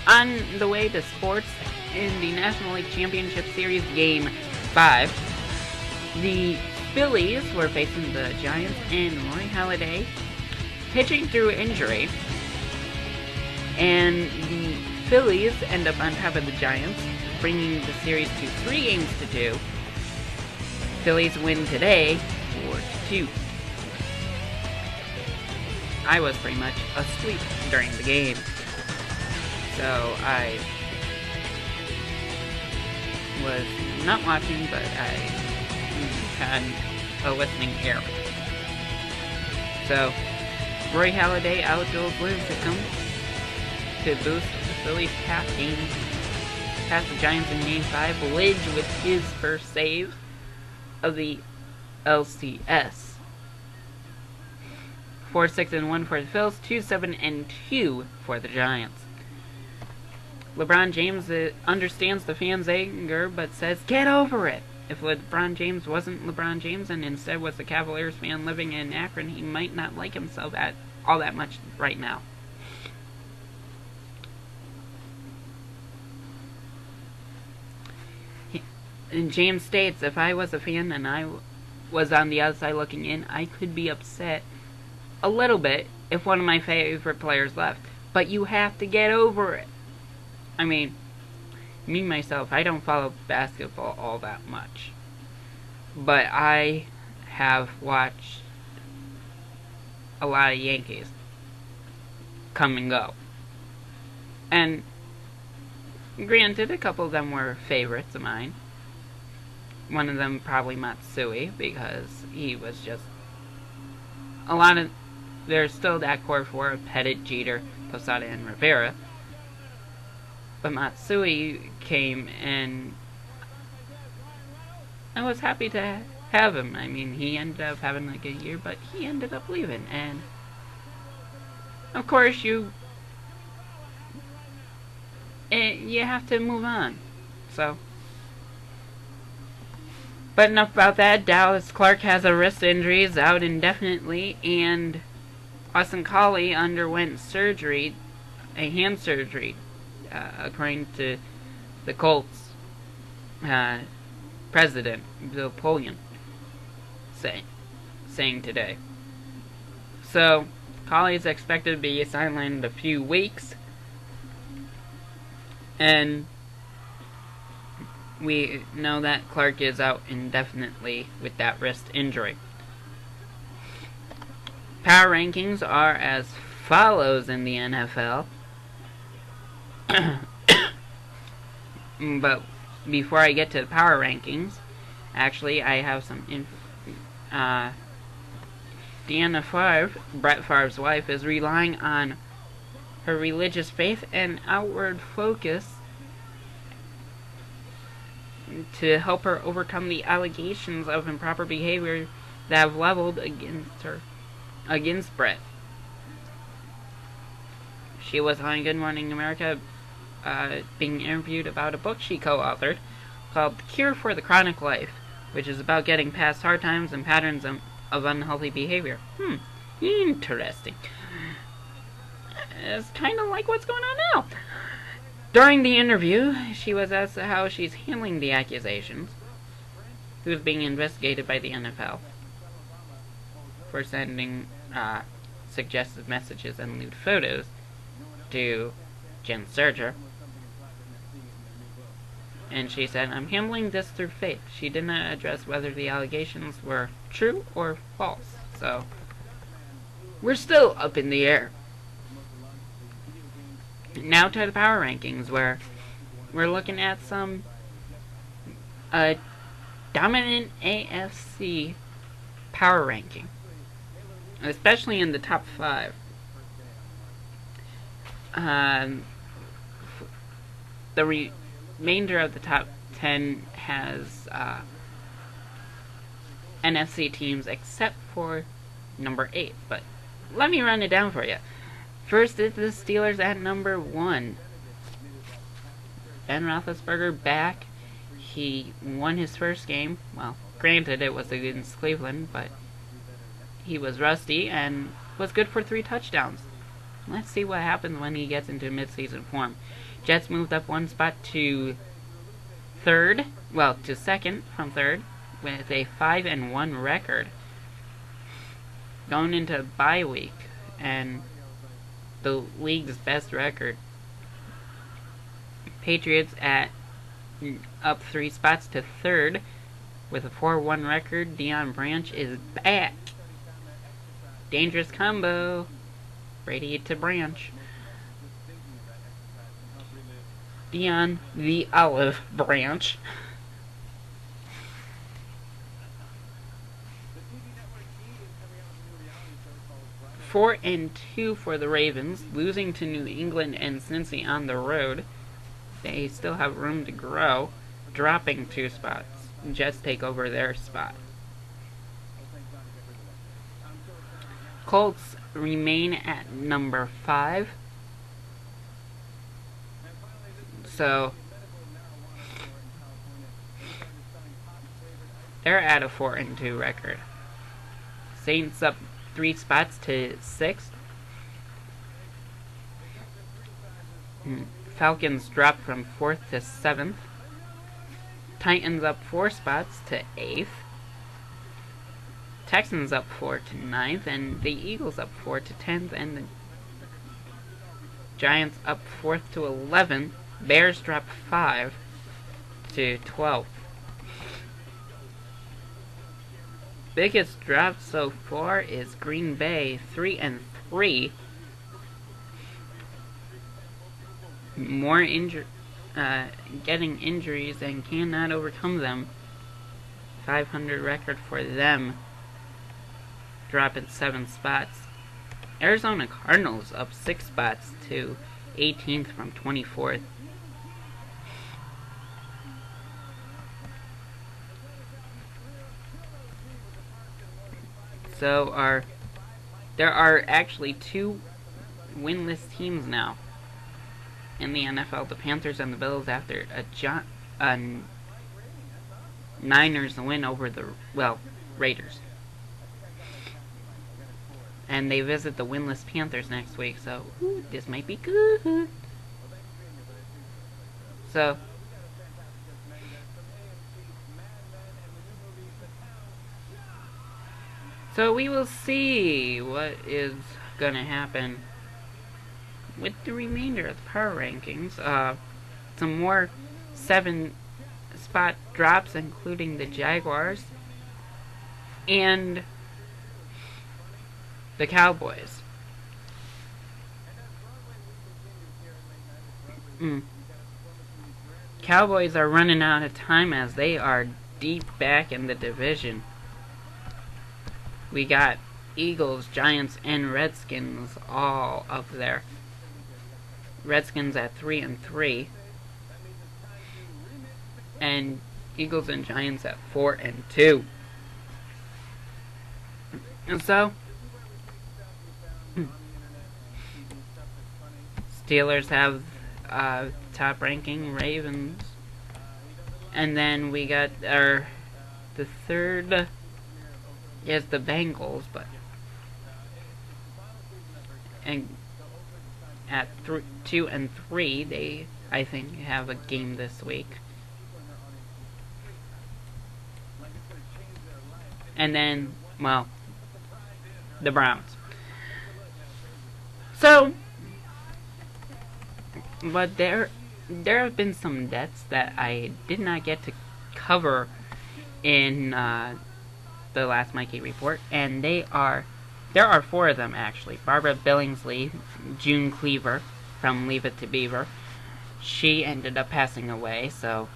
On the way to sports, in the National League Championship Series Game 5, the Phillies were facing the Giants, and Roy Halladay pitching through injury, and the Phillies end up on top of the Giants, bringing the series to 3-2. Phillies win today 4-2. I was pretty much asleep during the game, so I was not watching, but I had a listening ear. So, Roy Halladay outduels Lincecum to boost the Phillies past the Giants in Game 5. Lidge with his first save of the LCS. 4-6-1 for the Phils, 2-7-2 for the Giants. LeBron James understands the fans' anger, but says, "Get over it." If LeBron James wasn't LeBron James and instead was a Cavaliers fan living in Akron, he might not like himself all that much right now. And James states, "If I was a fan and I was on the outside looking in, I could be upset a little bit if one of my favorite players left. But you have to get over it." I mean, me myself, I don't follow basketball all that much, but I have watched a lot of Yankees come and go. And granted, a couple of them were favorites of mine. One of them probably Matsui, because he was just there's still that core four: Pettit, Jeter, Posada, and Rivera. But Matsui came, and I was happy to have him. I mean, he ended up having a good year, but he ended up leaving. And, of course, you have to move on. So, but enough about that. Dallas Clark has a wrist injury, is out indefinitely, and Austin Collie underwent surgery, a hand surgery, according to the Colts president, Bill Polian, saying today. So, Collie is expected to be sidelined in a few weeks, and we know that Clark is out indefinitely with that wrist injury. Power rankings are as follows in the NFL. But before I get to the power rankings, actually I have some Deanna Favre, Brett Favre's wife, is relying on her religious faith and outward focus to help her overcome the allegations of improper behavior that have leveled against Brett. She was on Good Morning America being interviewed about a book she co-authored called The Cure for the Chronic Life, which is about getting past hard times and patterns of unhealthy behavior. Interesting. It's kind of like what's going on now. During the interview, she was asked how she's handling the accusations. Who's being investigated by the NFL for sending suggestive messages and lewd photos to Jen Serger. And she said, "I'm handling this through faith." She did not address whether the allegations were true or false. So, we're still up in the air. Now to the power rankings, where we're looking at some dominant AFC power ranking, especially in the top 5. The remainder of the top 10 has NFC teams except for number 8. But let me run it down for you. First is the Steelers at number 1. Ben Roethlisberger back. He won his first game. Well, granted it was against Cleveland, but he was rusty and was good for 3 touchdowns. Let's see what happens when he gets into midseason form. Jets moved up one spot to third, well, to second from third, with a 5-1 record. Going into bye week, and the league's best record. Patriots up 3 spots to third with a 4-1 record. Deion Branch is back. Dangerous combo. Brady to Branch. Deion the Olive Branch. Four and 2 for the Ravens, losing to New England and Cincy on the road. They still have room to grow, dropping 2 spots. Jets take over their spot. Colts remain at number 5. So they're at a 4-2 record. Saints up 3 spots to 6th. Falcons dropped from 4th to 7th. Titans up 4 spots to 8th. Texans up 4 to 9th, and the Eagles up 4 to 10th, and the Giants up 4th to 11th. Bears drop 5 to 12th. Biggest drop so far is Green Bay, 3-3. More getting injuries and cannot overcome them. 500 record for them, dropping 7 spots. Arizona Cardinals up 6 spots to 18th from 24th. So there are actually 2 winless teams now in the NFL, the Panthers and the Bills, after a Niners win over the Raiders. And they visit the winless Panthers next week, so this might be good. So we will see what is gonna happen with the remainder of the power rankings. Some more 7-spot drops, including the Jaguars and the Cowboys. Cowboys are running out of time as they are deep back in the division. We got Eagles, Giants, and Redskins all up there. Redskins at 3-3. And Eagles and Giants at 4-2. And so Steelers have top ranking, Ravens. And then we got the third is the Bengals, and at 2-3, they, I think, have a game this week. And then, the Browns. So, but there have been some deaths that I did not get to cover in the last Mikey Report, and there are 4 of them actually. Barbara Billingsley, June Cleaver from Leave It to Beaver, she ended up passing away. So,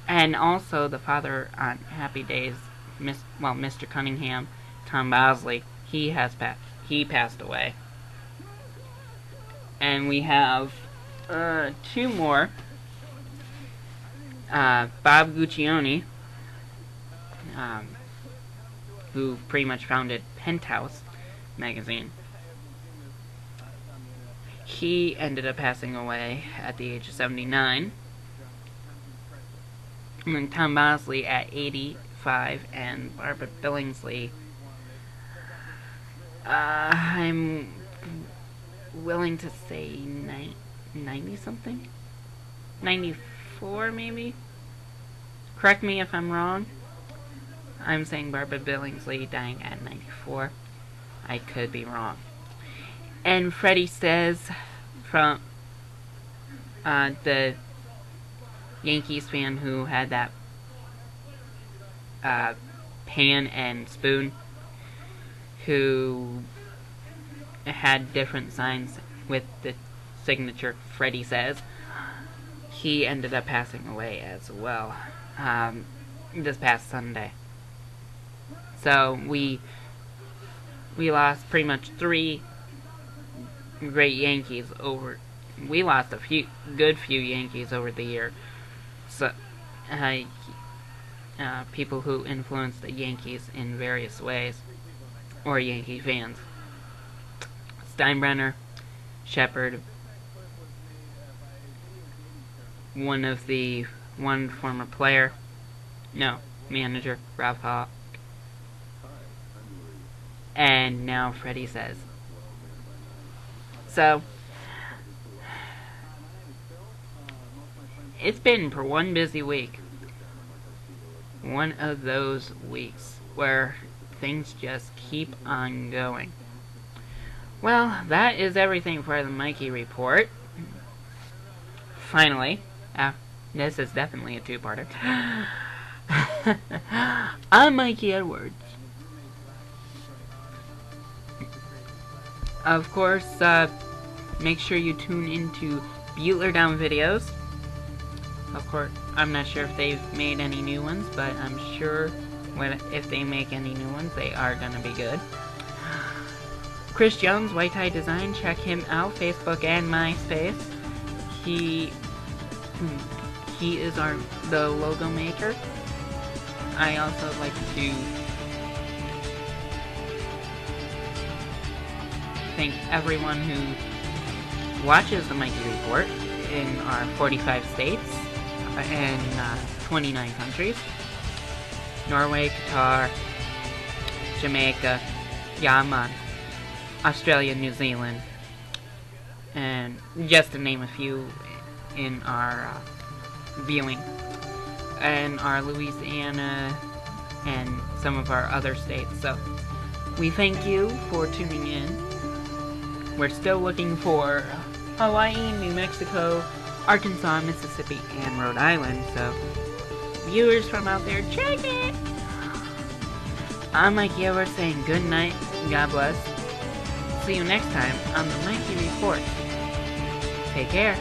and also the father on Happy Days, Mr. Cunningham, Tom Bosley, he passed away. And we have 2 more. Bob Guccione, who pretty much founded Penthouse magazine. He ended up passing away at the age of 79. And then Tom Bosley at 85, and Barbara Billingsley, I'm willing to say 90 something? 94 maybe? Correct me if I'm wrong. I'm saying Barbara Billingsley dying at 94. I could be wrong. And Freddie says, from the Yankees fan who had that pan and spoon, who had different signs with the signature Freddie says, he ended up passing away as well this past Sunday. So we lost pretty much 3 great Yankees over. We lost a few Yankees over the year. So people who influenced the Yankees in various ways, or Yankee fans. Steinbrenner, Shepard, one former player, manager, Ralph Hawk, and now Freddie says. So, it's been for one busy week. One of those weeks where things just keep on going. Well, that is everything for the Mikey Report. Finally, this is definitely a two-parter. I'm Mikey Edwards. Of course, make sure you tune into Butler Down videos. Of course, I'm not sure if they've made any new ones, but I'm sure if they make any new ones, they are gonna be good. Chris Jones, White Tie Design, check him out, Facebook and MySpace. He is the logo maker. I also like to thank everyone who watches the Mikey Report in our 45 states and 29 countries. Norway, Qatar, Jamaica, Yemen, Australia, New Zealand, and just to name a few in our viewing, and our Louisiana and some of our other states. So we thank you for tuning in. We're still looking for Hawaii, New Mexico, Arkansas, Mississippi, and Rhode Island, so viewers from out there, check it! I'm Mikey Edwards saying good night, God bless. See you next time on the Mikey Report. Take care.